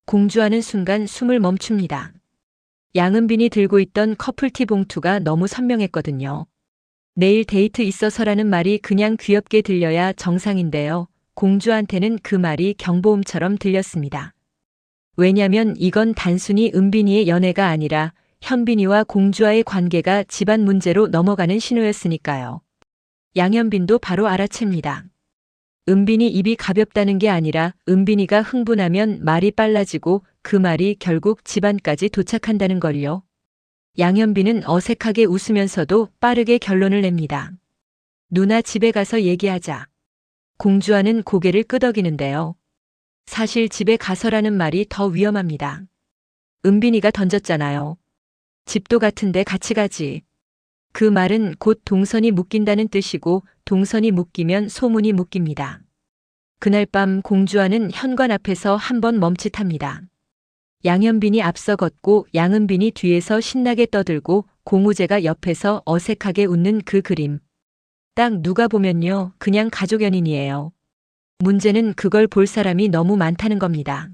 공주하는 순간 숨을 멈춥니다. 양은빈이 들고 있던 커플티 봉투가 너무 선명했거든요. 내일 데이트 있어서라는 말이 그냥 귀엽게 들려야 정상인데요. 공주한테는 그 말이 경보음처럼 들렸습니다. 왜냐면 이건 단순히 은빈이의 연애가 아니라 현빈이와 공주와의 관계가 집안 문제로 넘어가는 신호였으니까요. 양현빈도 바로 알아챕니다. 은빈이 입이 가볍다는 게 아니라 은빈이가 흥분하면 말이 빨라지고 그 말이 결국 집안까지 도착한다는 걸요. 양현빈은 어색하게 웃으면서도 빠르게 결론을 냅니다. 누나 집에 가서 얘기하자. 공주와는 고개를 끄덕이는데요. 사실 집에 가서라는 말이 더 위험합니다. 은빈이가 던졌잖아요. 집도 같은데 같이 가지. 그 말은 곧 동선이 묶인다는 뜻이고 동선이 묶이면 소문이 묶입니다. 그날 밤 공주와는 현관 앞에서 한번 멈칫합니다. 양현빈이 앞서 걷고 양은빈이 뒤에서 신나게 떠들고 공우재가 옆에서 어색하게 웃는 그 그림. 딱 누가 보면요, 그냥 가족 연인이에요. 문제는 그걸 볼 사람이 너무 많다는 겁니다.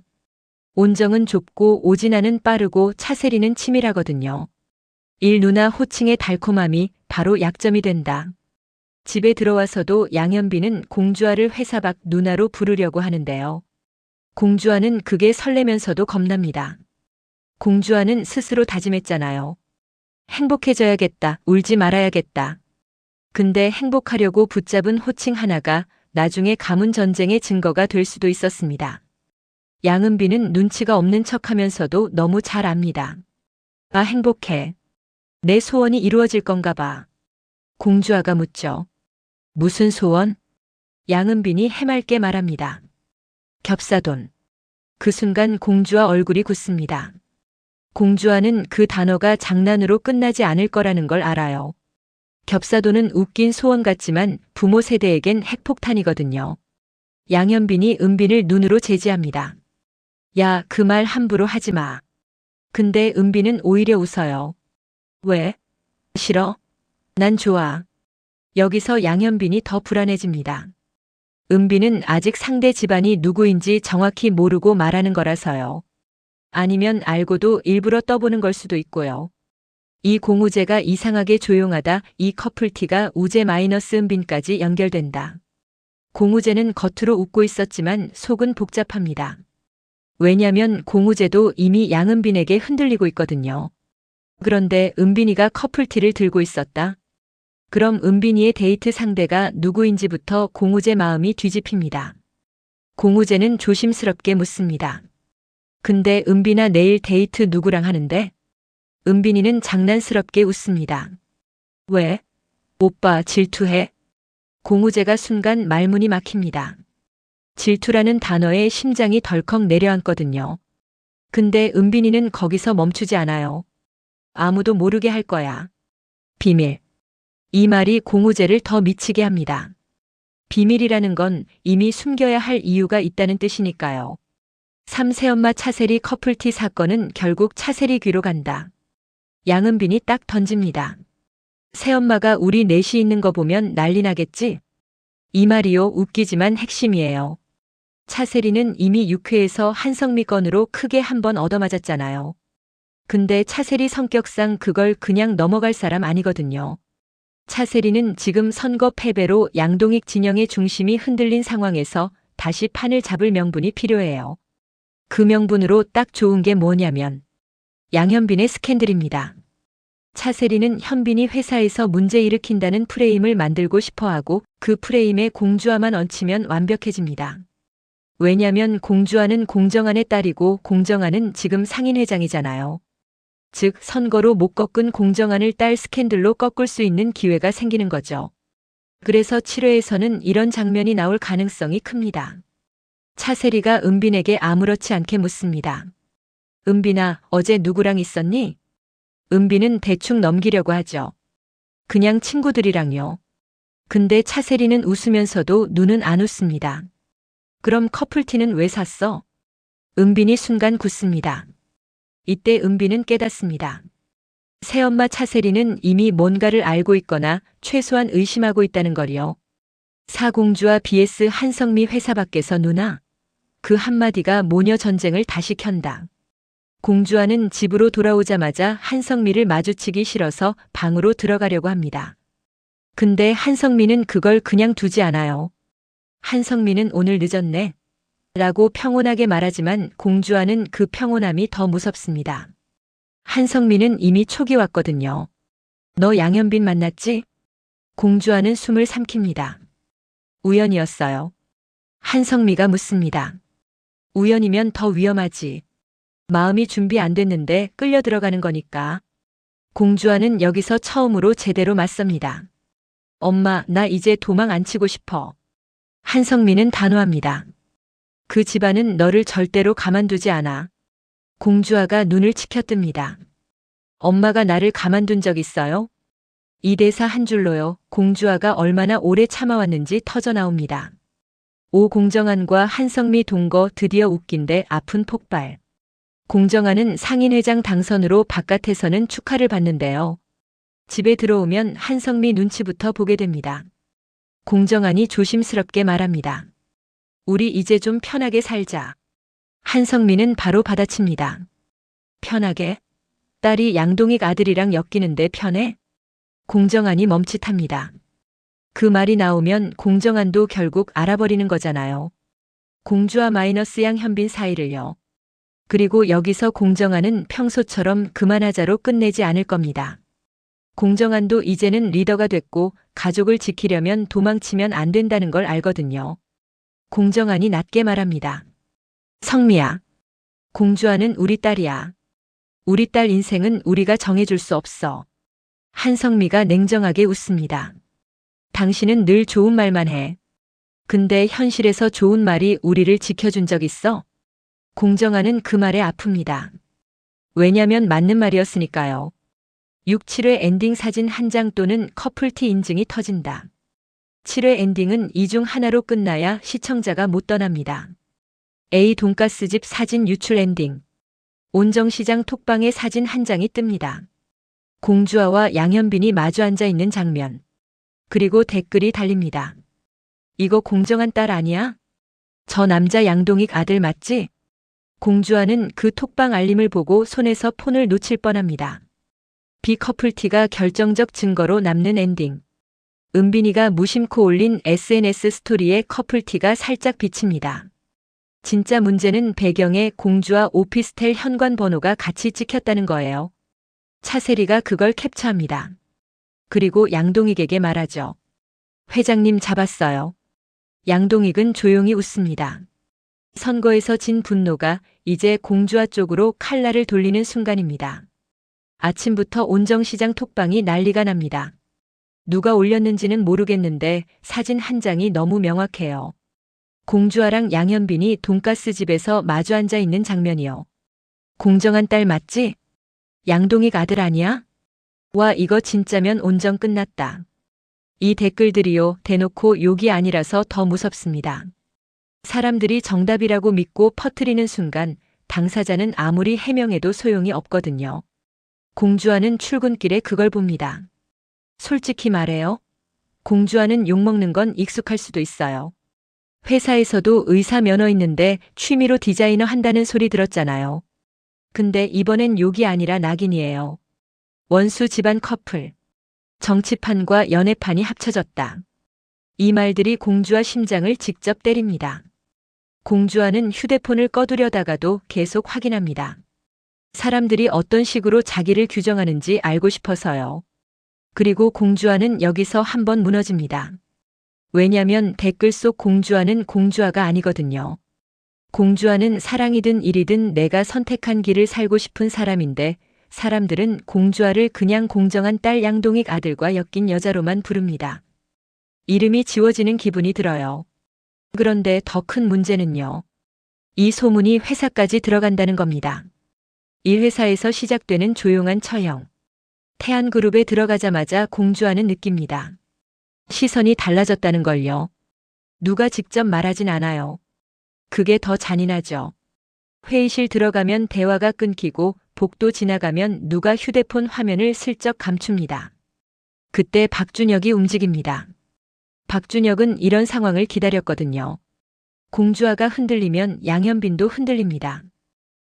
온정은 좁고 오진아는 빠르고 차세리는 치밀하거든요. 일 누나 호칭의 달콤함이 바로 약점이 된다. 집에 들어와서도 양현빈은 공주아를 회사 밖 누나로 부르려고 하는데요. 공주아는 그게 설레면서도 겁납니다. 공주아는 스스로 다짐했잖아요. 행복해져야겠다, 울지 말아야겠다. 근데 행복하려고 붙잡은 호칭 하나가 나중에 가문 전쟁의 증거가 될 수도 있었습니다. 양은빈은 눈치가 없는 척하면서도 너무 잘 압니다. 아, 행복해. 내 소원이 이루어질 건가 봐. 공주아가 묻죠. 무슨 소원? 양은빈이 해맑게 말합니다. 겹사돈. 그 순간 공주아 얼굴이 굳습니다. 공주아는 그 단어가 장난으로 끝나지 않을 거라는 걸 알아요. 겹사돈은 웃긴 소원 같지만 부모 세대에겐 핵폭탄이거든요. 양현빈이 은빈을 눈으로 제지합니다. 야, 그 말 함부로 하지 마. 근데 은빈은 오히려 웃어요. 왜? 싫어? 난 좋아. 여기서 양현빈이 더 불안해집니다. 은빈은 아직 상대 집안이 누구인지 정확히 모르고 말하는 거라서요. 아니면 알고도 일부러 떠보는 걸 수도 있고요. 이 공우재가 이상하게 조용하다, 이 커플티가 우재 마이너스 은빈까지 연결된다. 공우재는 겉으로 웃고 있었지만 속은 복잡합니다. 왜냐면 공우재도 이미 양은빈에게 흔들리고 있거든요. 그런데 은빈이가 커플티를 들고 있었다. 그럼 은빈이의 데이트 상대가 누구인지부터 공우재 마음이 뒤집힙니다. 공우재는 조심스럽게 묻습니다. 근데 은빈아, 내일 데이트 누구랑 하는데? 은빈이는 장난스럽게 웃습니다. 왜? 오빠 질투해? 공우재가 순간 말문이 막힙니다. 질투라는 단어에 심장이 덜컥 내려앉거든요. 근데 은빈이는 거기서 멈추지 않아요. 아무도 모르게 할 거야. 비밀. 이 말이 공우재를 더 미치게 합니다. 비밀이라는 건 이미 숨겨야 할 이유가 있다는 뜻이니까요. 삼세엄마 차세리 커플티 사건은 결국 차세리 귀로 간다. 양은빈이 딱 던집니다. 새엄마가 우리 넷이 있는 거 보면 난리 나겠지? 이 말이요, 웃기지만 핵심이에요. 차세리는 이미 6회에서 한성미 건으로 크게 한번 얻어맞았잖아요. 근데 차세리 성격상 그걸 그냥 넘어갈 사람 아니거든요. 차세리는 지금 선거 패배로 양동익 진영의 중심이 흔들린 상황에서 다시 판을 잡을 명분이 필요해요. 그 명분으로 딱 좋은 게 뭐냐면 양현빈의 스캔들입니다. 차세리는 현빈이 회사에서 문제 일으킨다는 프레임을 만들고 싶어하고 그 프레임에 공주아만 얹히면 완벽해집니다. 왜냐면 공주아는 공정한의 딸이고 공정한은 지금 상인회장이잖아요. 즉 선거로 못 꺾은 공정한을 딸 스캔들로 꺾을 수 있는 기회가 생기는 거죠. 그래서 7회에서는 이런 장면이 나올 가능성이 큽니다. 차세리가 은빈에게 아무렇지 않게 묻습니다. 은빈아, 어제 누구랑 있었니? 은빈은 대충 넘기려고 하죠. 그냥 친구들이랑요. 근데 차세리는 웃으면서도 눈은 안 웃습니다. 그럼 커플티는 왜 샀어? 은빈이 순간 굳습니다. 이때 은빈은 깨닫습니다. 새엄마 차세리는 이미 뭔가를 알고 있거나 최소한 의심하고 있다는 걸요. 사공주와 BS 한성미 회사 밖에서 누나. 그 한마디가 모녀 전쟁을 다시 켠다. 공주와는 집으로 돌아오자마자 한성미를 마주치기 싫어서 방으로 들어가려고 합니다. 근데 한성미는 그걸 그냥 두지 않아요. 한성미는 오늘 늦었네. 라고 평온하게 말하지만 공주와는 그 평온함이 더 무섭습니다. 한성미는 이미 촉이 왔거든요. 너 양현빈 만났지? 공주와는 숨을 삼킵니다. 우연이었어요. 한성미가 묻습니다. 우연이면 더 위험하지. 마음이 준비 안 됐는데 끌려 들어가는 거니까. 공주와는 여기서 처음으로 제대로 맞섭니다. 엄마, 나 이제 도망 안 치고 싶어. 한성미는 단호합니다. 그 집안은 너를 절대로 가만두지 않아. 공주아가 눈을 치켜뜹니다. 엄마가 나를 가만둔 적 있어요? 이 대사 한 줄로요. 공주아가 얼마나 오래 참아왔는지 터져나옵니다. 오공정한과 한성미 동거 드디어 웃긴데 아픈 폭발. 공정한은 상인회장 당선으로 바깥에서는 축하를 받는데요. 집에 들어오면 한성미 눈치부터 보게 됩니다. 공정한이 조심스럽게 말합니다. 우리 이제 좀 편하게 살자. 한성미는 바로 받아칩니다. 편하게? 딸이 양동익 아들이랑 엮이는데 편해? 공정한이 멈칫합니다. 그 말이 나오면 공정한도 결국 알아버리는 거잖아요. 공주와 마이너스 양현빈 사이를요. 그리고 여기서 공정한은 평소처럼 그만하자로 끝내지 않을 겁니다. 공정한도 이제는 리더가 됐고 가족을 지키려면 도망치면 안 된다는 걸 알거든요. 공정한이 낮게 말합니다. 성미야. 공주아는 우리 딸이야. 우리 딸 인생은 우리가 정해줄 수 없어. 한성미가 냉정하게 웃습니다. 당신은 늘 좋은 말만 해. 근데 현실에서 좋은 말이 우리를 지켜준 적 있어? 공정한은 그 말에 아픕니다. 왜냐면 맞는 말이었으니까요. 6, 7회 엔딩 사진 한 장 또는 커플티 인증이 터진다. 7회 엔딩은 이 중 하나로 끝나야 시청자가 못 떠납니다. A 돈가스집 사진 유출 엔딩. 온정시장 톡방에 사진 한 장이 뜹니다. 공주아와 양현빈이 마주 앉아 있는 장면. 그리고 댓글이 달립니다. 이거 공정한 딸 아니야? 저 남자 양동익 아들 맞지? 공주아는 그 톡방 알림을 보고 손에서 폰을 놓칠 뻔합니다. 비커플티가 결정적 증거로 남는 엔딩. 은빈이가 무심코 올린 SNS 스토리에 커플티가 살짝 비칩니다. 진짜 문제는 배경에 공주와 오피스텔 현관 번호가 같이 찍혔다는 거예요. 차세리가 그걸 캡처합니다. 그리고 양동익에게 말하죠. 회장님 잡았어요. 양동익은 조용히 웃습니다. 선거에서 진 분노가 이제 공주아 쪽으로 칼날을 돌리는 순간입니다. 아침부터 온정시장 톡방이 난리가 납니다. 누가 올렸는지는 모르겠는데 사진 한 장이 너무 명확해요. 공주아랑 양현빈이 돈가스 집에서 마주 앉아 있는 장면이요. 공정한 딸 맞지? 양동익 아들 아니야? 와, 이거 진짜면 온정 끝났다. 이 댓글들이요, 대놓고 욕이 아니라서 더 무섭습니다. 사람들이 정답이라고 믿고 퍼뜨리는 순간 당사자는 아무리 해명해도 소용이 없거든요. 공주아는 출근길에 그걸 봅니다. 솔직히 말해요. 공주아는 욕먹는 건 익숙할 수도 있어요. 회사에서도 의사 면허 있는데 취미로 디자이너 한다는 소리 들었잖아요. 근데 이번엔 욕이 아니라 낙인이에요. 원수 집안 커플. 정치판과 연애판이 합쳐졌다. 이 말들이 공주아 심장을 직접 때립니다. 공주아는 휴대폰을 꺼두려다가도 계속 확인합니다. 사람들이 어떤 식으로 자기를 규정하는지 알고 싶어서요. 그리고 공주아는 여기서 한번 무너집니다. 왜냐면 댓글 속 공주아는 공주아가 아니거든요. 공주아는 사랑이든 일이든 내가 선택한 길을 살고 싶은 사람인데 사람들은 공주아를 그냥 공정한 딸 양동익 아들과 엮인 여자로만 부릅니다. 이름이 지워지는 기분이 들어요. 그런데 더 큰 문제는요. 이 소문이 회사까지 들어간다는 겁니다. 이 회사에서 시작되는 조용한 처형. 태안그룹에 들어가자마자 공주아는 느낍니다. 시선이 달라졌다는 걸요. 누가 직접 말하진 않아요. 그게 더 잔인하죠. 회의실 들어가면 대화가 끊기고 복도 지나가면 누가 휴대폰 화면을 슬쩍 감춥니다. 그때 박준혁이 움직입니다. 박준혁은 이런 상황을 기다렸거든요. 공주아가 흔들리면 양현빈도 흔들립니다.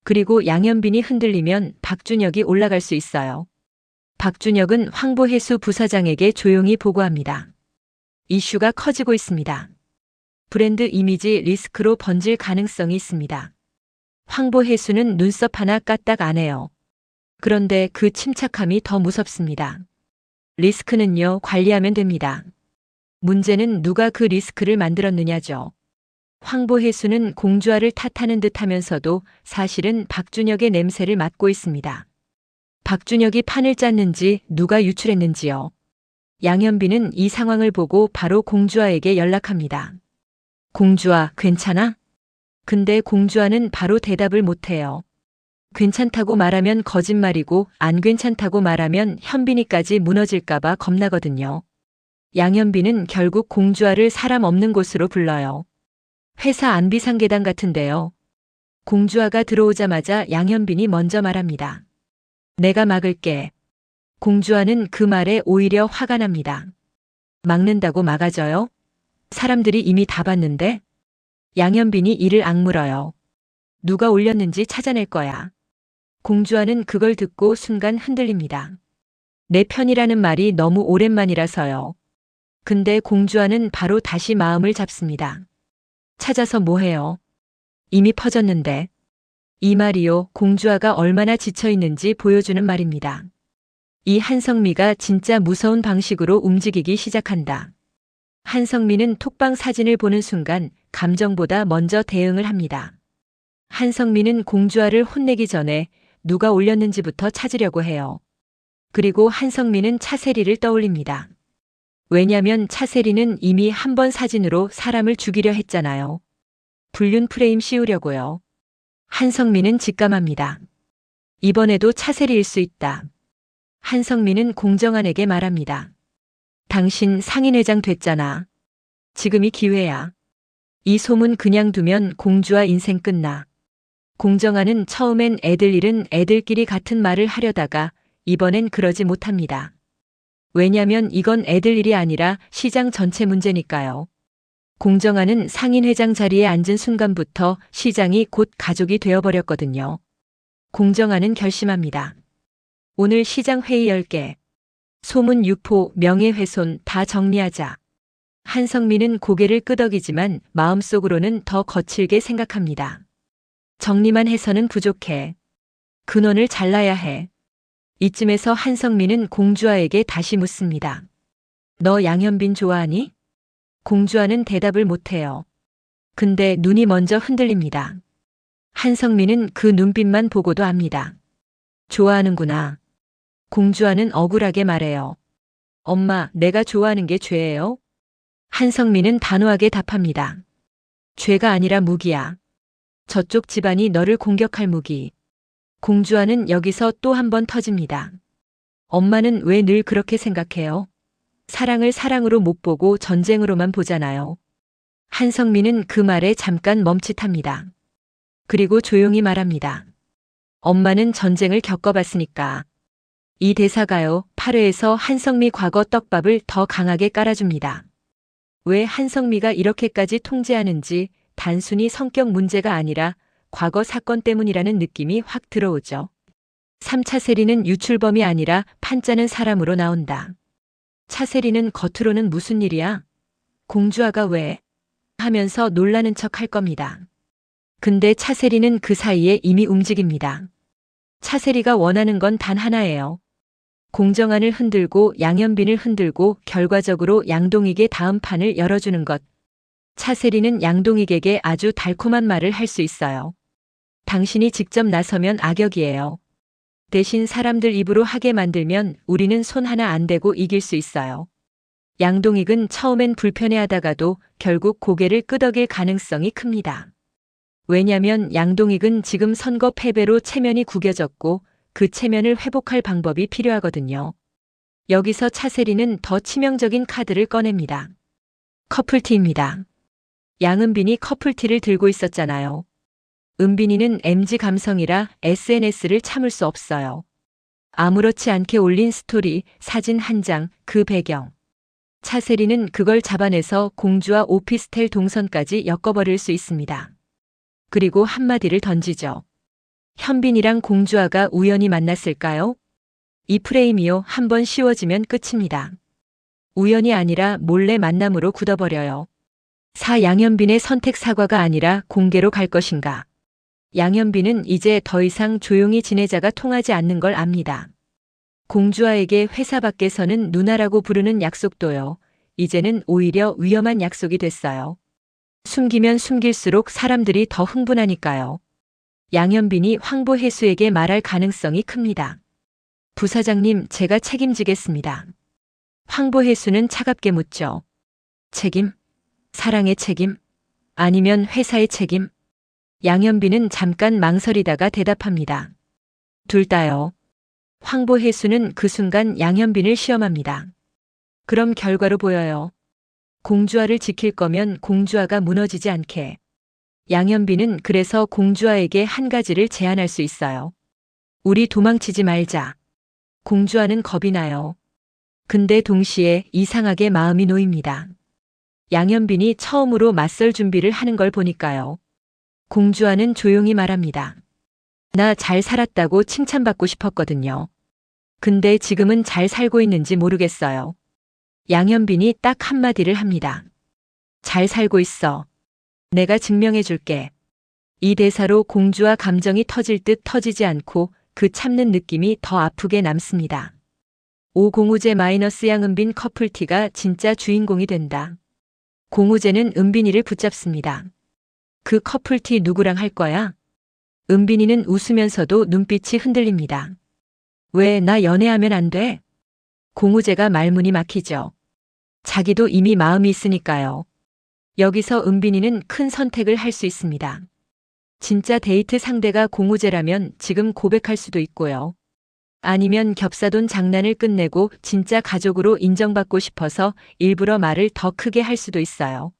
그리고 양현빈이 흔들리면 박준혁이 올라갈 수 있어요. 박준혁은 황보혜수 부사장에게 조용히 보고합니다. 이슈가 커지고 있습니다. 브랜드 이미지 리스크로 번질 가능성이 있습니다. 황보혜수는 눈썹 하나 까딱 안 해요. 그런데 그 침착함이 더 무섭습니다. 리스크는요, 관리하면 됩니다. 문제는 누가 그 리스크를 만들었느냐죠. 황보혜수는 공주아를 탓하는 듯 하면서도 사실은 박준혁의 냄새를 맡고 있습니다. 박준혁이 판을 짰는지 누가 유출했는지요. 양현빈은 이 상황을 보고 바로 공주아에게 연락합니다. 공주아, 괜찮아? 근데 공주아는 바로 대답을 못해요. 괜찮다고 말하면 거짓말이고 안 괜찮다고 말하면 현빈이까지 무너질까봐 겁나거든요. 양현빈은 결국 공주아를 사람 없는 곳으로 불러요. 회사 안비상계단 같은데요. 공주아가 들어오자마자 양현빈이 먼저 말합니다. 내가 막을게. 공주아는 그 말에 오히려 화가 납니다. 막는다고 막아줘요? 사람들이 이미 다 봤는데? 양현빈이 이를 악물어요. 누가 올렸는지 찾아낼 거야. 공주아는 그걸 듣고 순간 흔들립니다. 내 편이라는 말이 너무 오랜만이라서요. 근데 공주아는 바로 다시 마음을 잡습니다. 찾아서 뭐해요? 이미 퍼졌는데. 이 말이요, 공주아가 얼마나 지쳐있는지 보여주는 말입니다. 이 한성미가 진짜 무서운 방식으로 움직이기 시작한다. 한성미는 톡방 사진을 보는 순간 감정보다 먼저 대응을 합니다. 한성미는 공주아를 혼내기 전에 누가 올렸는지부터 찾으려고 해요. 그리고 한성미는 차세리를 떠올립니다. 왜냐면 차세리는 이미 한 번 사진으로 사람을 죽이려 했잖아요. 불륜 프레임 씌우려고요. 한성미는 직감합니다. 이번에도 차세리일 수 있다. 한성미는 공정한에게 말합니다. 당신 상인회장 됐잖아. 지금이 기회야. 이 소문 그냥 두면 공주아 인생 끝나. 공정한은 처음엔 애들 일은 애들끼리 같은 말을 하려다가 이번엔 그러지 못합니다. 왜냐면 이건 애들 일이 아니라 시장 전체 문제니까요. 공정한은 상인회장 자리에 앉은 순간부터 시장이 곧 가족이 되어버렸거든요. 공정한은 결심합니다. 오늘 시장 회의 10개. 소문 유포, 명예훼손 다 정리하자. 한성민은 고개를 끄덕이지만 마음속으로는 더 거칠게 생각합니다. 정리만 해서는 부족해. 근원을 잘라야 해. 이쯤에서 한성민은 공주아에게 다시 묻습니다. 너 양현빈 좋아하니? 공주아는 대답을 못해요. 근데 눈이 먼저 흔들립니다. 한성민은 그 눈빛만 보고도 압니다. 좋아하는구나. 공주아는 억울하게 말해요. 엄마, 내가 좋아하는 게 죄예요? 한성민은 단호하게 답합니다. 죄가 아니라 무기야. 저쪽 집안이 너를 공격할 무기. 공주아는 여기서 또 한 번 터집니다. 엄마는 왜 늘 그렇게 생각해요? 사랑을 사랑으로 못 보고 전쟁으로만 보잖아요. 한성민은 그 말에 잠깐 멈칫합니다. 그리고 조용히 말합니다. 엄마는 전쟁을 겪어봤으니까. 이 대사가요, 8회에서 한성미 과거 떡밥을 더 강하게 깔아줍니다. 왜 한성미가 이렇게까지 통제하는지 단순히 성격 문제가 아니라 과거 사건 때문이라는 느낌이 확 들어오죠. 3차 세리는 유출범이 아니라 판짜는 사람으로 나온다. 차세리는 겉으로는 무슨 일이야? 공주아가 왜? 하면서 놀라는 척 할 겁니다. 근데 차세리는 그 사이에 이미 움직입니다. 차세리가 원하는 건 단 하나예요. 공정한을 흔들고 양현빈을 흔들고 결과적으로 양동익의 다음 판을 열어주는 것. 차세리는 양동익에게 아주 달콤한 말을 할 수 있어요. 당신이 직접 나서면 악역이에요. 대신 사람들 입으로 하게 만들면 우리는 손 하나 안 대고 이길 수 있어요. 양동익은 처음엔 불편해하다가도 결국 고개를 끄덕일 가능성이 큽니다. 왜냐면 양동익은 지금 선거 패배로 체면이 구겨졌고 그 체면을 회복할 방법이 필요하거든요. 여기서 차세리는 더 치명적인 카드를 꺼냅니다. 커플티입니다. 양은빈이 커플티를 들고 있었잖아요. 은빈이는 MZ 감성이라 SNS를 참을 수 없어요. 아무렇지 않게 올린 스토리, 사진 한 장, 그 배경. 차세리는 그걸 잡아내서 공주와 오피스텔 동선까지 엮어버릴 수 있습니다. 그리고 한마디를 던지죠. 현빈이랑 공주아가 우연히 만났을까요? 이 프레임이요, 한번 씌워지면 끝입니다. 우연이 아니라 몰래 만남으로 굳어버려요. 양현빈의 선택 사과가 아니라 공개로 갈 것인가? 양현빈은 이제 더 이상 조용히 지내자가 통하지 않는 걸 압니다. 공주아에게 회사 밖에서는 누나라고 부르는 약속도요. 이제는 오히려 위험한 약속이 됐어요. 숨기면 숨길수록 사람들이 더 흥분하니까요. 양현빈이 황보혜수에게 말할 가능성이 큽니다. 부사장님, 제가 책임지겠습니다. 황보혜수는 차갑게 묻죠. 책임? 사랑의 책임? 아니면 회사의 책임? 양현빈은 잠깐 망설이다가 대답합니다. 둘 다요. 황보혜수는 그 순간 양현빈을 시험합니다. 그럼 결과로 보여요. 공주아를 지킬 거면 공주아가 무너지지 않게. 양현빈은 그래서 공주아에게 한 가지를 제안할 수 있어요. 우리 도망치지 말자. 공주아는 겁이 나요. 근데 동시에 이상하게 마음이 놓입니다. 양현빈이 처음으로 맞설 준비를 하는 걸 보니까요. 공주아는 조용히 말합니다. 나 잘 살았다고 칭찬받고 싶었거든요. 근데 지금은 잘 살고 있는지 모르겠어요. 양현빈이 딱 한마디를 합니다. 잘 살고 있어. 내가 증명해 줄게. 이 대사로 공주와 감정이 터질 듯 터지지 않고 그 참는 느낌이 더 아프게 남습니다. 오공우제 마이너스 양은빈 커플티가 진짜 주인공이 된다. 공우제는 은빈이를 붙잡습니다. 그 커플티 누구랑 할 거야? 은빈이는 웃으면서도 눈빛이 흔들립니다. 왜 나 연애하면 안 돼? 공우제가 말문이 막히죠. 자기도 이미 마음이 있으니까요. 여기서 은빈이는 큰 선택을 할 수 있습니다. 진짜 데이트 상대가 공우제라면 지금 고백할 수도 있고요. 아니면 겹사돈 장난을 끝내고 진짜 가족으로 인정받고 싶어서 일부러 말을 더 크게 할 수도 있어요.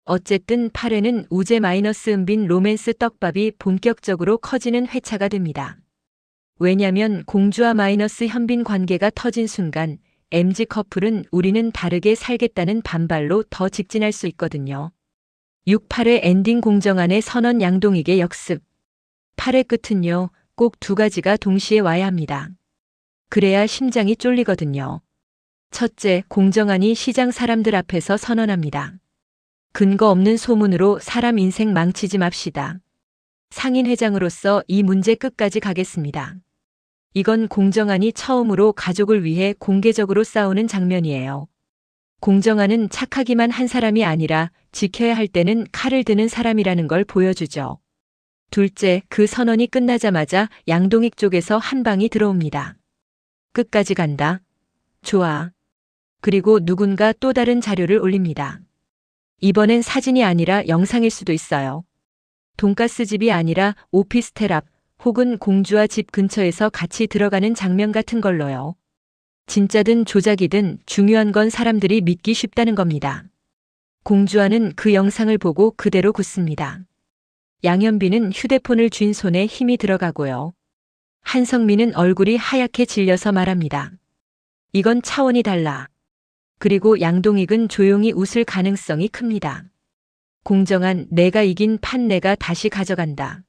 어쨌든 8회는 우제 마이너스 은빈 로맨스 떡밥이 본격적으로 커지는 회차가 됩니다. 왜냐면 공주와 마이너스 현빈 관계가 터진 순간 MZ 커플은 우리는 다르게 살겠다는 반발로 더 직진할 수 있거든요. 6, 8회 엔딩 공정안의 선언 양동익의 역습. 8회 끝은요, 꼭 두 가지가 동시에 와야 합니다. 그래야 심장이 쫄리거든요. 첫째, 공정안이 시장 사람들 앞에서 선언합니다. 근거 없는 소문으로 사람 인생 망치지 맙시다. 상인회장으로서 이 문제 끝까지 가겠습니다. 이건 공정안이 처음으로 가족을 위해 공개적으로 싸우는 장면이에요. 공정안은 착하기만 한 사람이 아니라 지켜야 할 때는 칼을 드는 사람이라는 걸 보여주죠. 둘째, 그 선언이 끝나자마자 양동익 쪽에서 한 방이 들어옵니다. 끝까지 간다. 좋아. 그리고 누군가 또 다른 자료를 올립니다. 이번엔 사진이 아니라 영상일 수도 있어요. 돈가스 집이 아니라 오피스텔 앞 혹은 공주와 집 근처에서 같이 들어가는 장면 같은 걸로요. 진짜든 조작이든 중요한 건 사람들이 믿기 쉽다는 겁니다. 공주와는 그 영상을 보고 그대로 굳습니다. 양현빈은 휴대폰을 쥔 손에 힘이 들어가고요. 한성민은 얼굴이 하얗게 질려서 말합니다. 이건 차원이 달라. 그리고 양동익은 조용히 웃을 가능성이 큽니다. 공정한 내가 이긴 판 내가 다시 가져간다.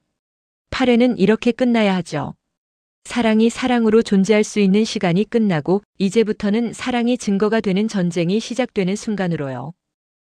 8회는 이렇게 끝나야 하죠. 사랑이 사랑으로 존재할 수 있는 시간이 끝나고 이제부터는 사랑이 증거가 되는 전쟁이 시작되는 순간으로요.